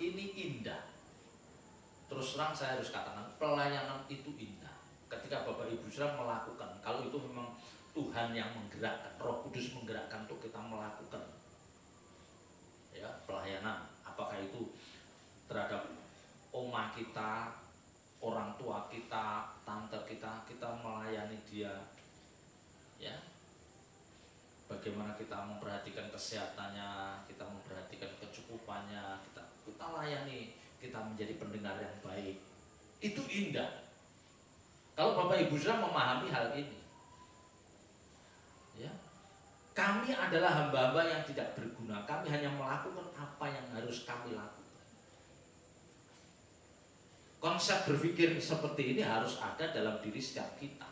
ini indah. Terus terang saya harus katakan pelayanan itu indah. Ketika Bapak Ibu Saudara melakukan, kalau itu memang Tuhan yang menggerakkan, Roh Kudus menggerakkan untuk kita melakukan, ya, pelayanan. Apakah itu terhadap oma kita, orang tua kita, tante kita melayani dia, ya. Bagaimana kita memperhatikan kesehatannya, kita memperhatikan kecukupannya, kita layani, kita menjadi pendengar yang baik. Itu indah. Kalau Bapak Ibu Saudara memahami hal ini, ya, kami adalah hamba-hamba yang tidak berguna. Kami hanya melakukan apa yang harus kami lakukan. Konsep berpikir seperti ini harus ada dalam diri setiap kita.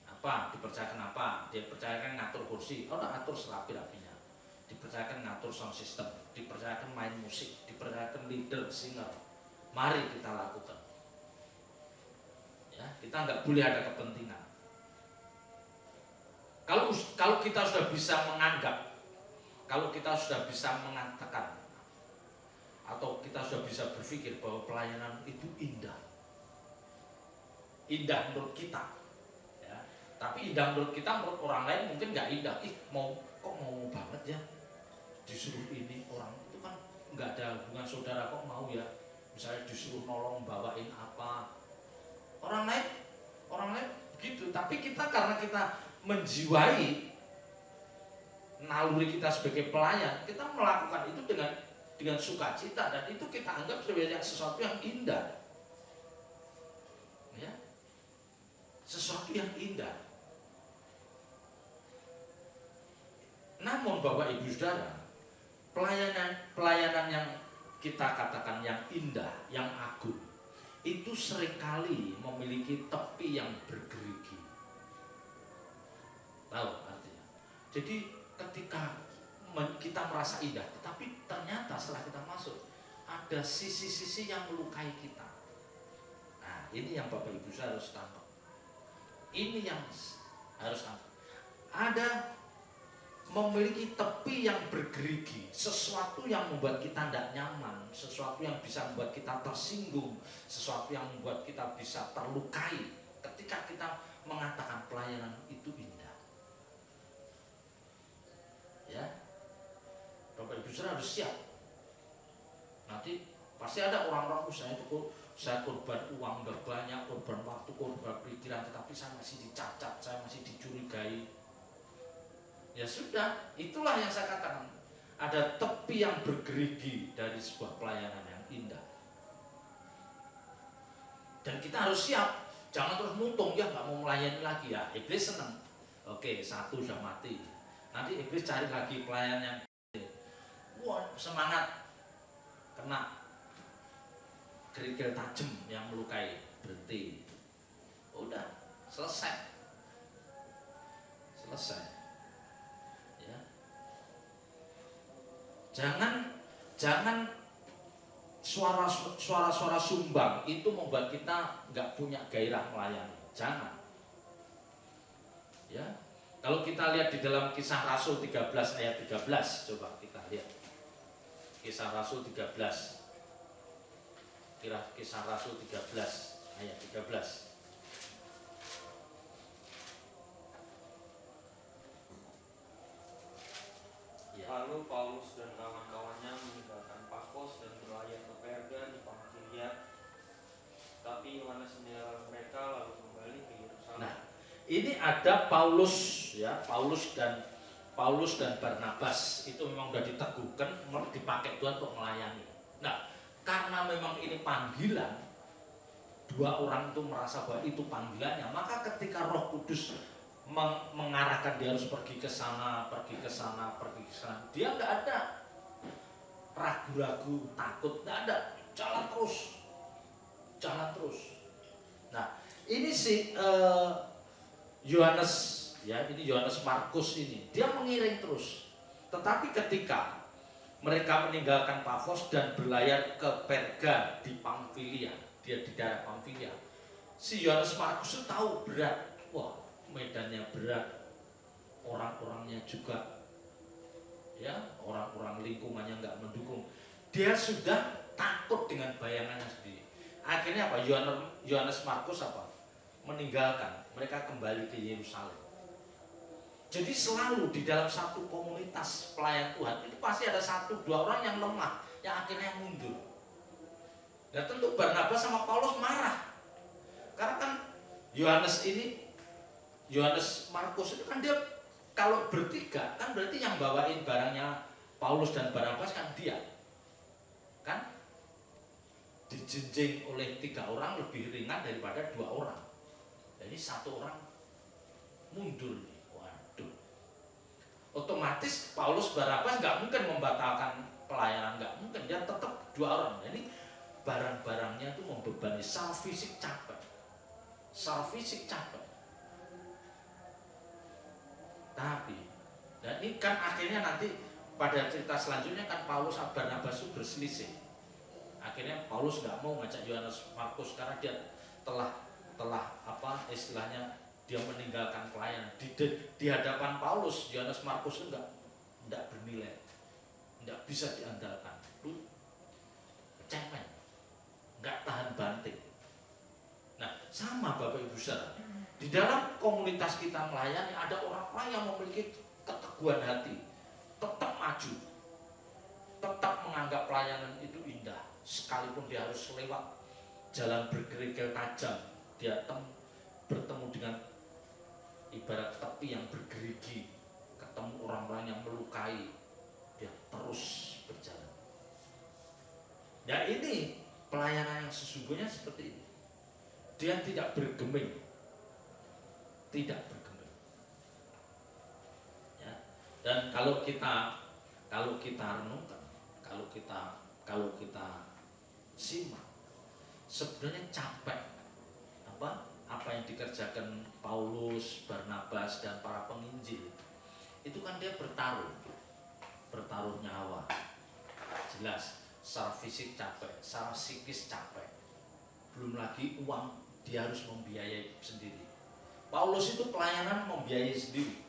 Apa? Dipercayakan apa? Dipercayakan ngatur kursi, atur serapi-rapinya. Dipercayakan ngatur sound system, dipercayakan main musik, dipercayakan leader, singer. Mari kita lakukan. Ya, kita nggak boleh ada kepentingan. Kalau kita sudah bisa menganggap, kalau kita sudah bisa mengatakan, atau kita sudah bisa berpikir bahwa pelayanan itu indah, indah menurut kita, ya. Tapi indah menurut kita, menurut orang lain mungkin nggak indah. Mau banget ya disuruh ini, orang itu kan nggak ada hubungan saudara, kok mau ya, misalnya disuruh nolong bawain apa, orang lain begitu. Tapi kita, karena kita menjiwai naluri kita sebagai pelayan, kita melakukan itu dengan sukacita, dan itu kita anggap sebagai sesuatu yang indah, ya, sesuatu yang indah. Namun Bapak Ibu Saudara, pelayanan yang kita katakan yang indah, yang agung, itu seringkali memiliki tepi yang bergerigi. Tahu artinya? Jadi ketika kita merasa indah, tetapi ternyata setelah kita masuk ada sisi-sisi yang melukai kita. Nah, ini yang Bapak Ibu saya harus tangkap. Ini yang harus tangkap. Ada memiliki tepi yang bergerigi, sesuatu yang membuat kita tidak nyaman, sesuatu yang bisa membuat kita tersinggung, sesuatu yang membuat kita bisa terlukai ketika kita mengatakan pelayanan itu indah. Ya, Bapak Ibu saudara harus siap. Nanti pasti ada orang-orang saya korban uang banyak, korban waktu, korban pikiran, tetapi saya masih dicacat, saya masih dicurigai. Ya sudah, itulah yang saya katakan. Ada tepi yang bergerigi dari sebuah pelayanan yang indah. Dan kita harus siap. Jangan terus mutung, ya nggak mau melayani lagi ya. Iblis senang. Oke, satu sudah mati. Nanti iblis cari lagi pelayan yang wah, semangat. Kena kerikil tajam yang melukai, berhenti. Udah, selesai. Ya. Jangan suara-suara sumbang itu membuat kita nggak punya gairah melayani. Jangan. Ya. Kalau kita lihat di dalam Kisah Rasul 13 ayat 13, coba kita lihat. Kisah Rasul 13. Kisah Rasul 13 ayat 13. Ya. Lalu Paulus dan kawan-kawannya meninggalkan Pafos dan berlayar ke Perga di Pamfilia. Tapi Yohanes meninggalkan mereka lalu kembali ke Yerusalem. Nah, ini ada Paulus ya, Paulus dan Barnabas itu memang sudah diteguhkan, dipakai Tuhan untuk melayani. Nah, karena memang ini panggilan, dua orang itu merasa bahwa itu panggilannya, maka ketika Roh Kudus mengarahkan dia harus pergi ke sana, dia nggak ada ragu-ragu, takut, nggak ada, jalan terus. Nah, ini si Yohanes, ya, ini Yohanes Markus ini, dia mengiring terus. Tetapi ketika mereka meninggalkan Pafos dan berlayar ke Perga di Pamfilia, dia di daerah Pamfilia, si Yohanes Markus itu tahu berat, wah medannya berat, orang-orangnya juga, ya, orang-orang lingkungannya nggak mendukung. Dia sudah takut dengan bayangannya sendiri. Akhirnya apa? Yohanes Markus apa? Meninggalkan, mereka kembali ke Yerusalem. Jadi selalu di dalam satu komunitas pelayan Tuhan itu pasti ada satu dua orang yang lemah, yang akhirnya mundur. Dan tentu Barnabas sama Paulus marah, karena kan Yohanes Markus itu kan dia kalau bertiga kan berarti yang bawain barangnya Paulus dan Barnabas kan dia, kan dijinjing oleh 3 orang lebih ringan daripada 2 orang. Jadi 1 orang mundur nih. Waduh. Otomatis Paulus Barnabas nggak mungkin membatalkan pelayanan, nggak mungkin, dia tetap 2 orang. Jadi barang-barangnya itu membebani, secara fisik capek. Tapi, dan ini kan akhirnya nanti pada cerita selanjutnya kan Paulus dan Barnabas itu berselisih. Akhirnya Paulus nggak mau ngajak Yohanes Markus karena dia telah apa istilahnya, dia meninggalkan pelayanan. Di hadapan Paulus, Yohanes Markus itu nggak bernilai, nggak bisa diandalkan, lu cemen, nggak tahan banting. Nah, sama Bapak Ibu saudara, di dalam komunitas kita melayani ada orang-orang yang memiliki keteguhan hati, tetap maju, tetap menganggap pelayanan itu indah, sekalipun dia harus lewat jalan berkerikil tajam, dia bertemu dengan ibarat tepi yang bergerigi, ketemu orang-orang yang melukai, dia terus berjalan. Ya, ini pelayanan yang sesungguhnya seperti ini. Dia tidak bergeming, ya. Dan kalau kita kalau kita renungkan, kalau kita simak, sebenarnya capek apa yang dikerjakan Paulus, Barnabas dan para penginjil. Itu kan dia bertaruh nyawa. Jelas, secara fisik capek, secara psikis capek. Belum lagi uang, dia harus membiayai sendiri. Paulus itu pelayanan membiayai sendiri.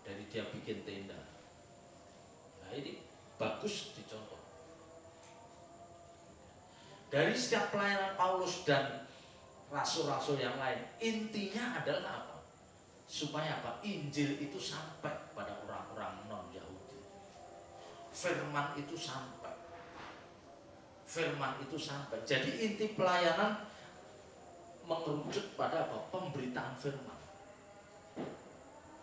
Dari dia bikin tenda. Nah ini bagus dicontoh. Dari setiap pelayanan Paulus dan rasul-rasul yang lain, intinya adalah apa? Supaya apa? Injil itu sampai pada orang-orang non-Yahudi. Firman itu sampai. Jadi inti pelayanan mengerucut pada apa? Pemberitaan firman.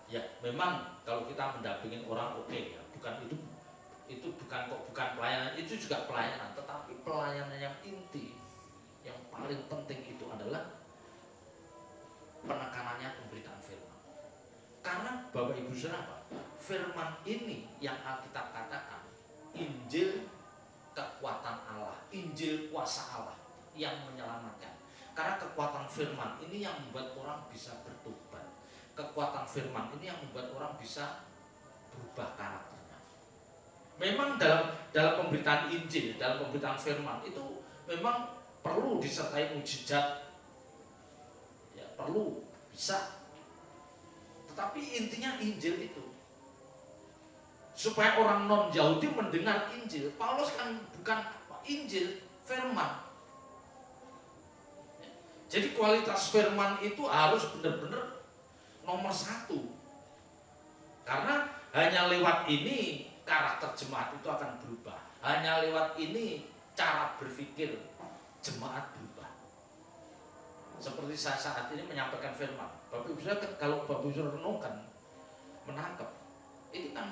Ya, memang kalau kita mendampingin orang oke ya, bukan bukan pelayanan, itu juga pelayanan, tetapi pelayanan yang inti, yang paling penting itu adalah penekanannya pemberitaan firman. Karena Bapak Ibu Saudara, firman ini yang Alkitab katakan, Injil kekuatan Allah, Injil kuasa Allah yang menyelamatkan. Karena kekuatan firman ini yang membuat orang bisa bertobat. Kekuatan firman ini yang membuat orang bisa berubah karakternya. Memang dalam pemberitaan Injil, dalam pemberitaan firman itu memang perlu disertai mujizat. Ya, perlu, bisa. Tetapi intinya Injil itu supaya orang non-Yahudi mendengar Injil. Paulus kan bukan Injil, firman. Jadi kualitas firman itu harus benar-benar nomor satu. Karena hanya lewat ini karakter jemaat itu akan berubah. Hanya lewat ini cara berpikir jemaat berubah. Seperti saya saat ini menyampaikan firman. Bapak Ibu Saudara, kalau Bapak Ibu Saudara renungkan, menangkap, itu kan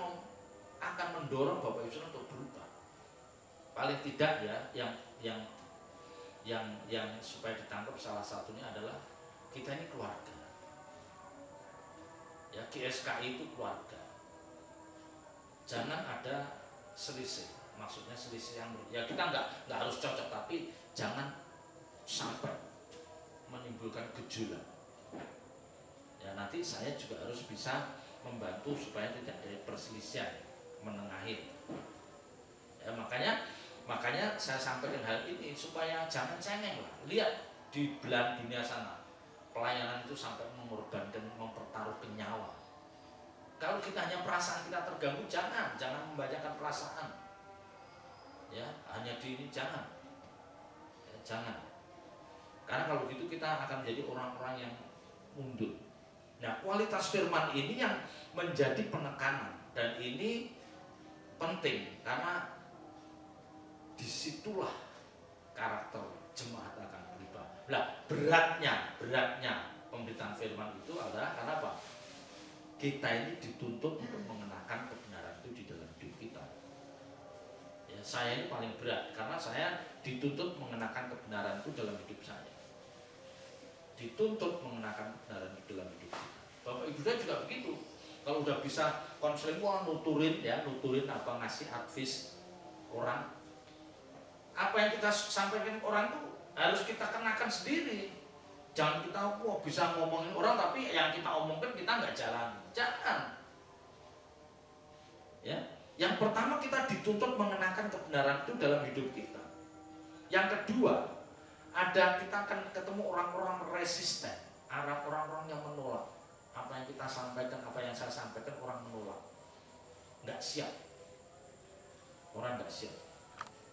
akan mendorong Bapak Ibu Saudara untuk berubah. Paling tidak ya, yang supaya ditangkap salah satunya adalah kita ini keluarga. Ya, GSKI itu keluarga. Jangan ada selisih. Maksudnya selisih yang ya kita nggak harus cocok, tapi jangan sampai menimbulkan gejolak. Ya, nanti saya juga harus bisa membantu supaya tidak ada perselisihan, menengahi. Ya, makanya saya sampaikan hal ini supaya jangan cengeng lah. Lihat di belahan dunia sana, pelayanan itu sampai mengorbankan, mempertaruhkan nyawa. Kalau kita hanya perasaan kita terganggu, jangan membacakan perasaan. Ya, hanya di ini jangan. Ya, jangan. Karena kalau gitu kita akan menjadi orang-orang yang mundur. Nah, kualitas firman ini yang menjadi penekanan, dan ini penting karena disitulah karakter jemaat akan berubah. Nah, beratnya pemberitaan firman itu adalah karena apa? Kita ini dituntut untuk mengenakan kebenaran itu di dalam hidup kita. Ya, saya ini paling berat karena saya dituntut mengenakan kebenaran itu dalam hidup saya. Dituntut mengenakan kebenaran itu dalam hidup kita. Bapak Ibu saya juga begitu. Kalau udah bisa konseling, nuturin apa, ngasih advice orang. Apa yang kita sampaikan orang itu harus kita kenakan sendiri. Jangan kita bisa ngomongin orang tapi yang kita omongkan kita nggak jalan. Jangan. Ya, yang pertama kita dituntut mengenakan kebenaran itu dalam hidup kita. Yang kedua, kita akan ketemu orang-orang resisten, orang-orang yang menolak apa yang kita sampaikan, apa yang saya sampaikan, orang menolak, nggak siap. Orang nggak siap.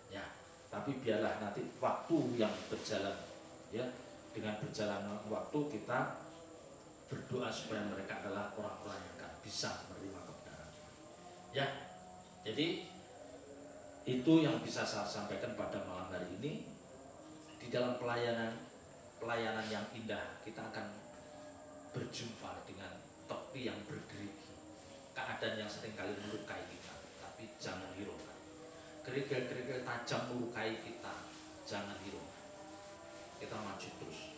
Ya, tapi biarlah nanti waktu yang berjalan, ya. Dengan berjalannya waktu kita berdoa supaya mereka adalah orang-orang yang akan bisa menerima kebenaran. Ya, jadi itu yang bisa saya sampaikan pada malam hari ini. Di dalam pelayanan yang indah kita akan berjumpa dengan topi yang bergerigi, keadaan yang seringkali melukai kita, tapi jangan hiraukan. Kerikil-kerikil tajam melukai kita, jangan hiraukan. Kita maju terus.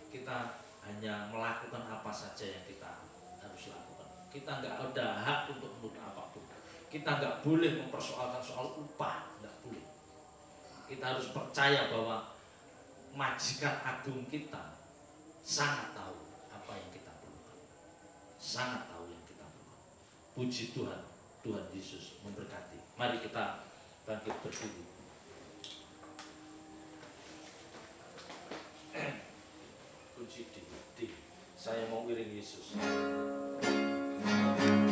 Kita hanya melakukan apa saja yang kita harus lakukan. Kita nggak ada hak untuk menuntut apapun. Kita nggak boleh mempersoalkan soal upah, nggak boleh. Kita harus percaya bahwa majikan agung kita sangat tahu apa yang kita perlukan, sangat tahu yang kita perlukan. Puji Tuhan, Tuhan Yesus memberkati. Mari kita bangkit berdiri. Puji Tuhan, saya mau iring Yesus.